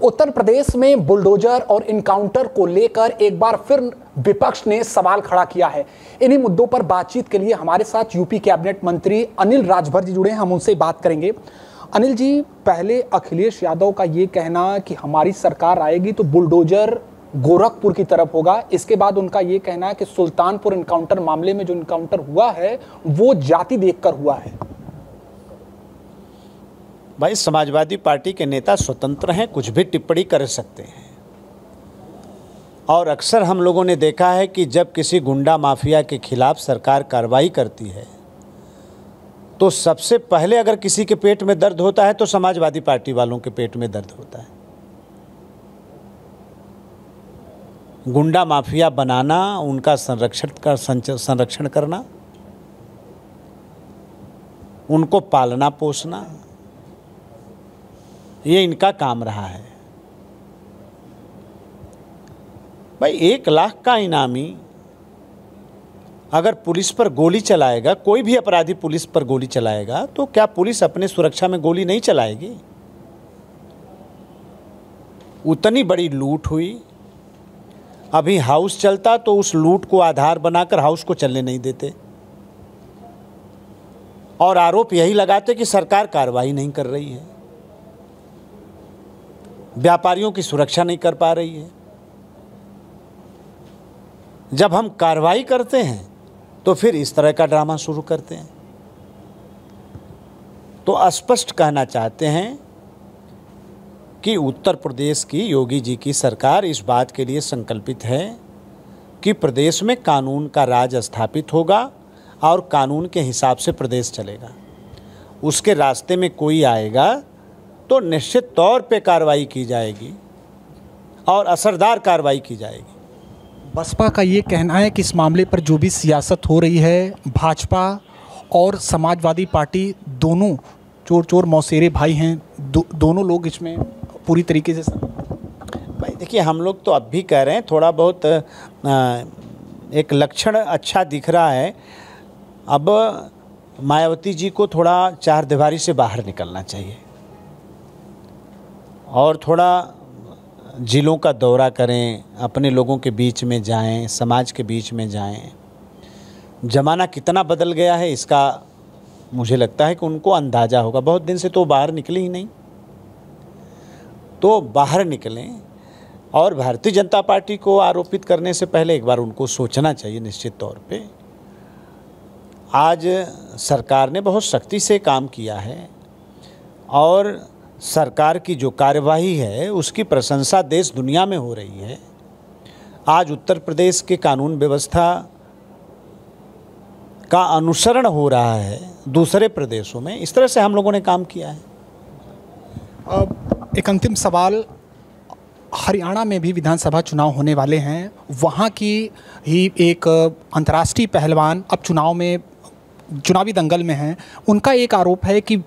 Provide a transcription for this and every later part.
उत्तर प्रदेश में बुलडोजर और इनकाउंटर को लेकर एक बार फिर विपक्ष ने सवाल खड़ा किया है। इन्हीं मुद्दों पर बातचीत के लिए हमारे साथ यूपी कैबिनेट मंत्री अनिल राजभर जी जुड़े हैं, हम उनसे बात करेंगे। अनिल जी, पहले अखिलेश यादव का ये कहना कि हमारी सरकार आएगी तो बुलडोजर गोरखपुर की तरफ होगा, इसके बाद उनका ये कहना है कि सुल्तानपुर इनकाउंटर मामले में जो इनकाउंटर हुआ है वो जाति देखकर हुआ है। भाई, समाजवादी पार्टी के नेता स्वतंत्र हैं, कुछ भी टिप्पणी कर सकते हैं। और अक्सर हम लोगों ने देखा है कि जब किसी गुंडा माफिया के खिलाफ सरकार कार्रवाई करती है तो सबसे पहले अगर किसी के पेट में दर्द होता है तो समाजवादी पार्टी वालों के पेट में दर्द होता है। गुंडा माफिया बनाना, उनका संरक्षण करना, उनको पालना पोसना, ये इनका काम रहा है। भाई, 1 लाख का इनामी अगर पुलिस पर गोली चलाएगा, कोई भी अपराधी पुलिस पर गोली चलाएगा, तो क्या पुलिस अपने सुरक्षा में गोली नहीं चलाएगी? उतनी बड़ी लूट हुई, अभी हाउस चलता तो उस लूट को आधार बनाकर हाउस को चलने नहीं देते और आरोप यही लगाते कि सरकार कार्रवाई नहीं कर रही है, व्यापारियों की सुरक्षा नहीं कर पा रही है। जब हम कार्रवाई करते हैं तो फिर इस तरह का ड्रामा शुरू करते हैं। तो स्पष्ट कहना चाहते हैं कि उत्तर प्रदेश की योगी जी की सरकार इस बात के लिए संकल्पित है कि प्रदेश में कानून का राज स्थापित होगा और कानून के हिसाब से प्रदेश चलेगा। उसके रास्ते में कोई आएगा तो निश्चित तौर पे कार्रवाई की जाएगी और असरदार कार्रवाई की जाएगी। बसपा का ये कहना है कि इस मामले पर जो भी सियासत हो रही है, भाजपा और समाजवादी पार्टी दोनों चोर चोर मौसेरे भाई हैं, दोनों लोग इसमें पूरी तरीके से। भाई देखिए, हम लोग तो अब भी कह रहे हैं, थोड़ा बहुत एक लक्षण अच्छा दिख रहा है। अब मायावती जी को थोड़ा चारदीवारी से बाहर निकलना चाहिए और थोड़ा जिलों का दौरा करें, अपने लोगों के बीच में जाएं, समाज के बीच में जाएं। ज़माना कितना बदल गया है इसका मुझे लगता है कि उनको अंदाज़ा होगा। बहुत दिन से तो बाहर निकले ही नहीं, तो बाहर निकलें और भारतीय जनता पार्टी को आरोपित करने से पहले एक बार उनको सोचना चाहिए। निश्चित तौर पे आज सरकार ने बहुत सख्ती से काम किया है और सरकार की जो कार्यवाही है उसकी प्रशंसा देश दुनिया में हो रही है। आज उत्तर प्रदेश के कानून व्यवस्था का अनुसरण हो रहा है दूसरे प्रदेशों में। इस तरह से हम लोगों ने काम किया है। अब एक अंतिम सवाल, हरियाणा में भी विधानसभा चुनाव होने वाले हैं, वहाँ की ही एक अंतर्राष्ट्रीय पहलवान अब चुनावी दंगल में हैं। उनका एक आरोप है कि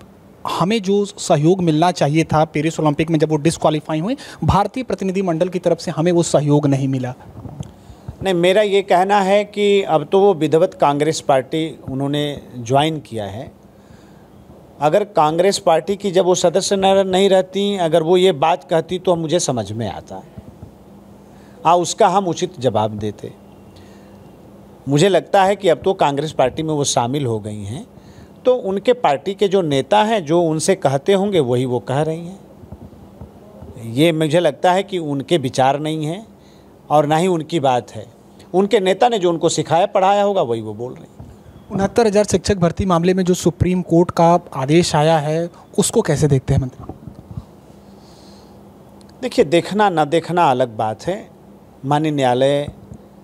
हमें जो सहयोग मिलना चाहिए था पेरिस ओलंपिक में जब वो डिस्क्वालीफाई हुए, भारतीय प्रतिनिधिमंडल की तरफ से हमें वो सहयोग नहीं मिला। नहीं, मेरा ये कहना है कि अब तो वो विधिवत कांग्रेस पार्टी उन्होंने ज्वाइन किया है। अगर कांग्रेस पार्टी की जब वो सदस्य नहीं रहती, अगर वो ये बात कहती तो मुझे समझ में आता, उसका हम उचित जवाब देते। मुझे लगता है कि अब तो कांग्रेस पार्टी में वो शामिल हो गई हैं, तो उनके पार्टी के जो नेता हैं जो उनसे कहते होंगे वही वो कह रही हैं। ये मुझे लगता है कि उनके विचार नहीं हैं और ना ही उनकी बात है। उनके नेता ने जो उनको सिखाया पढ़ाया होगा वही वो बोल रहे हैं। 69,000 शिक्षक भर्ती मामले में जो सुप्रीम कोर्ट का आदेश आया है उसको कैसे देखते हैं मंत्री? देखिए, देखना ना देखना अलग बात है। माननीय न्यायालय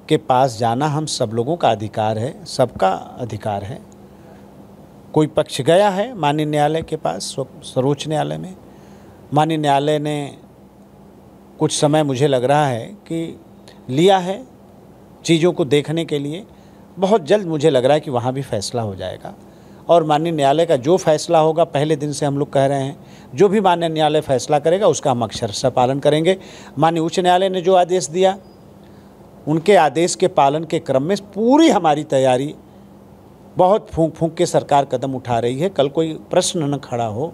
के पास जाना हम सब लोगों का अधिकार है, सबका अधिकार है। कोई पक्ष गया है माननीय न्यायालय के पास, सर्वोच्च न्यायालय में। माननीय न्यायालय ने कुछ समय मुझे लग रहा है कि लिया है चीज़ों को देखने के लिए। बहुत जल्द मुझे लग रहा है कि वहाँ भी फैसला हो जाएगा और माननीय न्यायालय का जो फैसला होगा, पहले दिन से हम लोग कह रहे हैं, जो भी माननीय न्यायालय फैसला करेगा उसका हम अक्षरशः पालन करेंगे। माननीय उच्च न्यायालय ने जो आदेश दिया, उनके आदेश के पालन के क्रम में पूरी हमारी तैयारी, बहुत फूंक फूंक के सरकार कदम उठा रही है। कल कोई प्रश्न न खड़ा हो,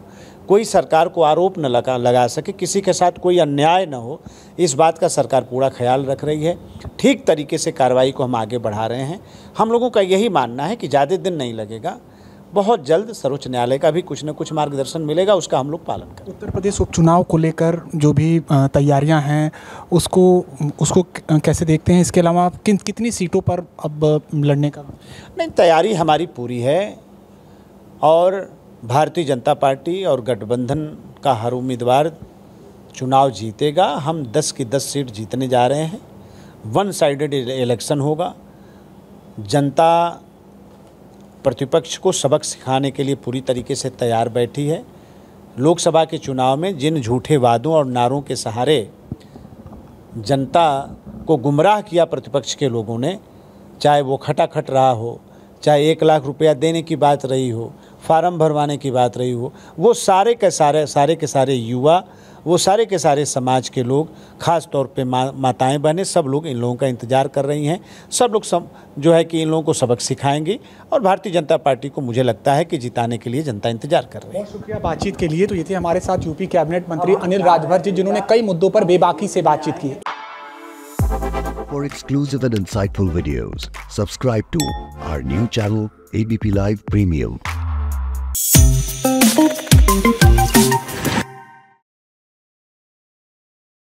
कोई सरकार को आरोप न लगा सके, किसी के साथ कोई अन्याय न हो, इस बात का सरकार पूरा ख्याल रख रही है। ठीक तरीके से कार्रवाई को हम आगे बढ़ा रहे हैं। हम लोगों का यही मानना है कि ज़्यादा दिन नहीं लगेगा, बहुत जल्द सर्वोच्च न्यायालय का भी कुछ न कुछ मार्गदर्शन मिलेगा, उसका हम लोग पालन करेंगे। उत्तर प्रदेश उपचुनाव को लेकर जो भी तैयारियां हैं उसको कैसे देखते हैं? इसके अलावा आप कितनी सीटों पर अब लड़ने का? नहीं, तैयारी हमारी पूरी है और भारतीय जनता पार्टी और गठबंधन का हर उम्मीदवार चुनाव जीतेगा। हम 10 की 10 सीट जीतने जा रहे हैं। वन साइडेड इलेक्शन होगा। जनता प्रतिपक्ष को सबक सिखाने के लिए पूरी तरीके से तैयार बैठी है। लोकसभा के चुनाव में जिन झूठे वादों और नारों के सहारे जनता को गुमराह किया प्रतिपक्ष के लोगों ने, चाहे वो खटाखट रहा हो, चाहे 1 लाख रुपया देने की बात रही हो, फार्म भरवाने की बात रही हो, वो सारे के सारे युवा, वो सारे के सारे समाज के लोग, ख़ास तौर पे माताएं बहनें, सब लोग इन लोगों का इंतज़ार कर रही हैं। सब लोग जो है कि इन लोगों को सबक सिखाएंगी और भारतीय जनता पार्टी को मुझे लगता है कि जिताने के लिए जनता इंतजार कर रही है। बहुत शुक्रिया बातचीत के लिए। तो ये थे हमारे साथ यूपी कैबिनेट मंत्री अनिल राजभर जी, जिन्होंने कई मुद्दों पर बेबाकी से बातचीत की। For exclusive and insightful videos, subscribe to our new channel ABP Live Premium.